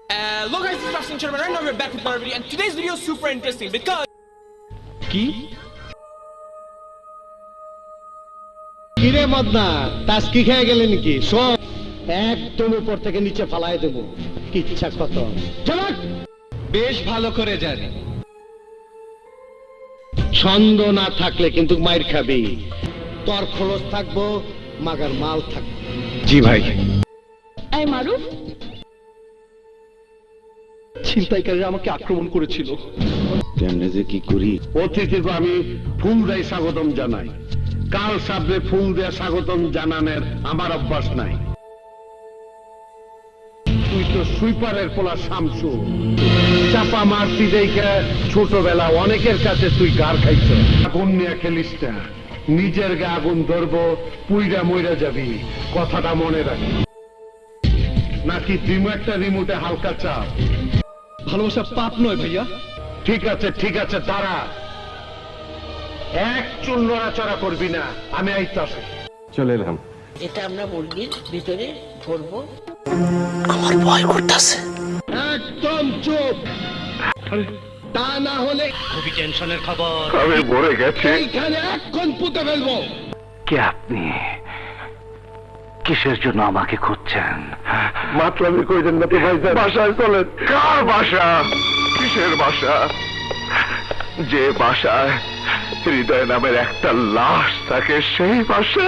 Hello guys, this is Justin Sherman. Right now we're back with another video, and today's video is super interesting because কি কিরে মদনা তাস কি খেয়ে গেলে নাকি সব একদম উপর থেকে নিচে ফালাই দেব ইচ্ছা কত চল বেশ ভালো করে জানি ছন্দ না থাকলে কিন্তু মাইর খাবি তোর খোলস থাকবো মাগার মাল থাকবে জি ভাই এই মারুফ ছিনতাইকারীরা আমাকে আক্রমণ করেছিল কেমনে যে কি করি অতিথিকে আমি ফুল দেয় স্বাগতম জানাই কাল সাবলে ফুল দেয়া স্বাগতম জানানোর আমার অভ্যাস নাই তুই তো সুইপারের পোলা শামসু চাপা মারতি দেখে ছোটবেলা অনেকের কাছে তুই গার খাইছ আগুন নিয়ে খেলিস না নিজের গা আগুন ধরবো পুইরা মইরা যাবি কথাটা মনে রাখি নাকি দিমু একটা রিমোটে হালকা চাপ ভালোবাসা পাপ নয় ভাইয়া ঠিক আছে দাঁড়া এক চুল নড়াচড়া করবি না আমি আইতাছি চলে এলাম এটা আমরা মুরগির ভিতরে ভরবো। একদম চুপ তা না হলে খুবই টেনশনের খবর আমি মরে গেছি এইখানে এক্ষণ পুঁতে ফেলবো কে আপনি কিসের জন্য আমাকে খুঁজছেন মাত্র আমি কইছেন না তো ভাই বাসায় চলেন কার বাসা? কিসের বাসা? যে বাসায় হৃদয় নামের একটা লাশ থাকে সেই বাসা?